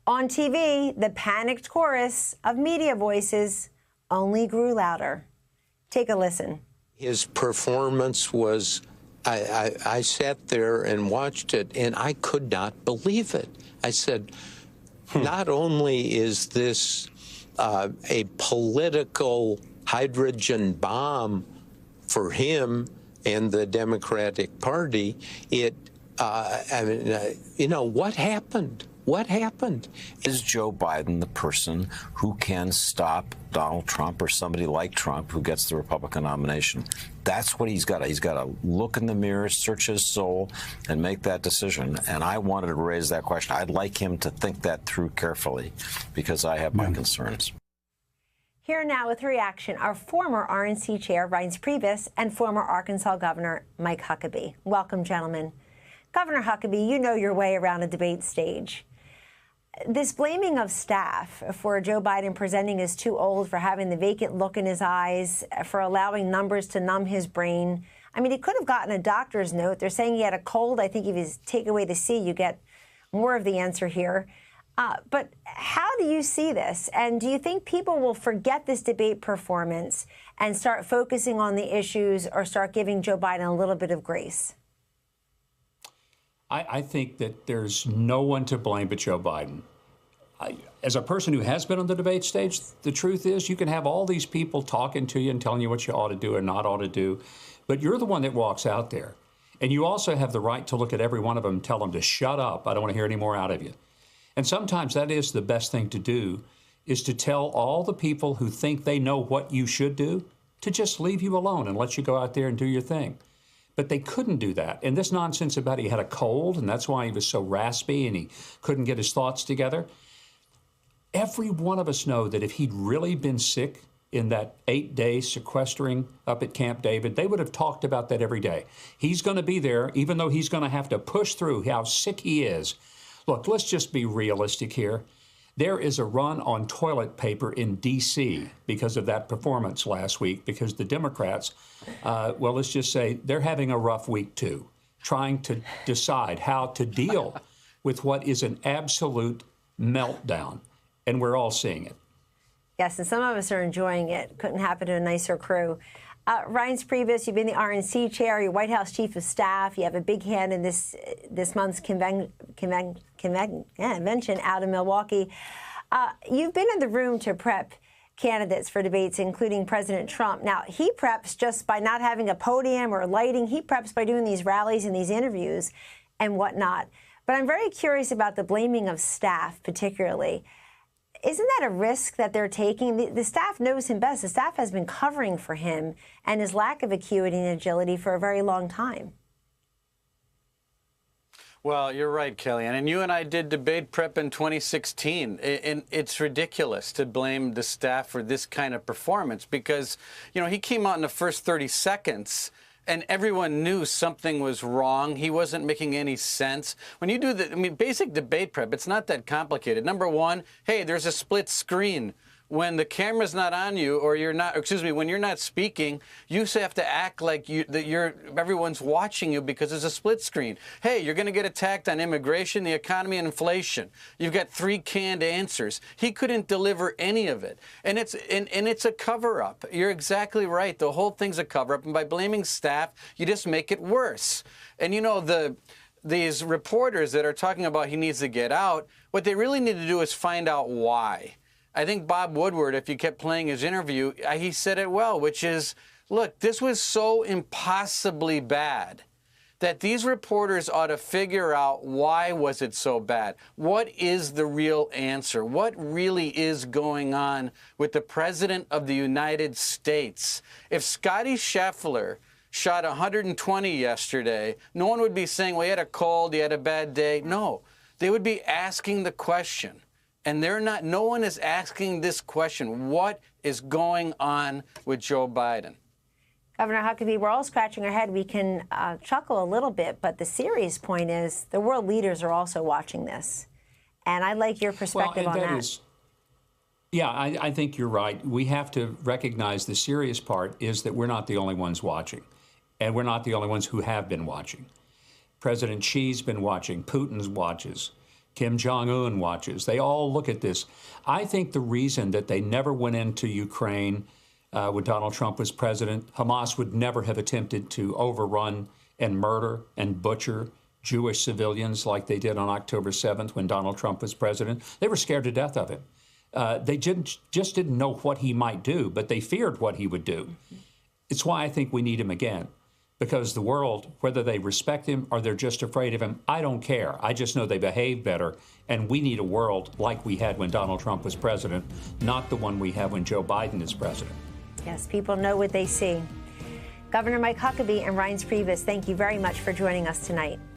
On TV, the panicked chorus of media voices only grew louder. Take a listen. His performance was, I sat there and watched it, and I could not believe it. I said, not only is this a political hydrogen bomb for him and the Democratic Party, what happened? What happened? Is Joe Biden the person who can stop Donald Trump or somebody like Trump who gets the Republican nomination? That's what he's got. He's got to look in the mirror, search his soul, and make that decision. And I wanted to raise that question. I'd like him to think that through carefully because I have my concerns. Here now with reaction, our former RNC chair, Reince Priebus, and former Arkansas Governor Mike Huckabee. Welcome, gentlemen. Governor Huckabee, you know your way around a debate stage. This blaming of staff for Joe Biden presenting as too old, for having the vacant look in his eyes, for allowing numbers to numb his brain. I mean, he could have gotten a doctor's note. They're saying he had a cold. I think if you take away the C, you get more of the answer here. But how do you see this? And do you think people will forget this debate performance and start focusing on the issues or start giving Joe Biden a little bit of grace? I think that there's no one to blame but Joe Biden. As a person who has been on the debate stage, the truth is you can have all these people talking to you and telling you what you ought to do and not ought to do, but you're the one that walks out there. And you also have the right to look at every one of them and tell them to shut up. I don't want to hear any more out of you. And sometimes that is the best thing to do, is to tell all the people who think they know what you should do to just leave you alone and let you go out there and do your thing. But they couldn't do that. And this nonsense about he had a cold and that's why he was so raspy and he couldn't get his thoughts together. Every one of us know that if he'd really been sick in that 8-day sequestering up at Camp David, they would have talked about that every day. He's going to be there, even though he's going to have to push through how sick he is. Look, let's just be realistic here. There is a run on toilet paper in D.C. because of that performance last week, because the Democrats, well, let's just say they're having a rough week, too, trying to decide how to deal with what is an absolute meltdown. And we're all seeing it. Yes, and some of us are enjoying it. Couldn't happen to a nicer crew. Reince Priebus, you've been the RNC chair, you're White House chief of staff. You have a big hand in this month's convention out in Milwaukee. You've been in the room to prep candidates for debates, including President Trump. Now, he preps just by not having a podium or lighting. He preps by doing these rallies and these interviews and whatnot. But I'm very curious about the blaming of staff, particularly. Isn't that a risk that they're taking? The staff knows him best. The staff has been covering for him and his lack of acuity and agility for a very long time. Well, you're right, Kellyanne. And you and I did debate prep in 2016. And it's ridiculous to blame the staff for this kind of performance because, you know, he came out in the first 30 seconds and everyone knew something was wrong. He wasn't making any sense. When you do basic debate prep, it's not that complicated. Number one, hey, there's a split screen. When the camera's not on you, or when you're not speaking, you have to act like everyone's watching you because there's a split screen. Hey, you're going to get attacked on immigration, the economy, and inflation. You've got 3 canned answers. He couldn't deliver any of it, and it's a cover-up. You're exactly right. The whole thing's a cover-up, and by blaming staff, you just make it worse. And you know these reporters that are talking about he needs to get out, what they really need to do is find out why. I think Bob Woodward, if you kept playing his interview, he said it well, which is, look, this was so impossibly bad that these reporters ought to figure out why was it so bad? What is the real answer? What really is going on with the President of the United States? If Scotty Scheffler shot 120 yesterday, no one would be saying, well, he had a cold, he had a bad day. No, they would be asking the question. And no one is asking this question. What is going on with Joe Biden? Governor Huckabee, we're all scratching our head. We can chuckle a little bit, but the serious point is the world leaders are also watching this. And I'd like your perspective on that. I think you're right. We have to recognize the serious part is that we're not the only ones watching. And we're not the only ones who have been watching. President Xi's been watching. Putin watches. Kim Jong-un watches. They all look at this. I think the reason that they never went into Ukraine when Donald Trump was president, Hamas would never have attempted to overrun and murder and butcher Jewish civilians like they did on October 7th when Donald Trump was president. They were scared to death of him. They just didn't know what he might do, but they feared what he would do. It's why I think we need him again, because the world, whether they respect him or they're just afraid of him, I don't care. I just know they behave better, and we need a world like we had when Donald Trump was president, not the one we have when Joe Biden is president. Yes, people know what they see. Governor Mike Huckabee and Reince Priebus, thank you very much for joining us tonight.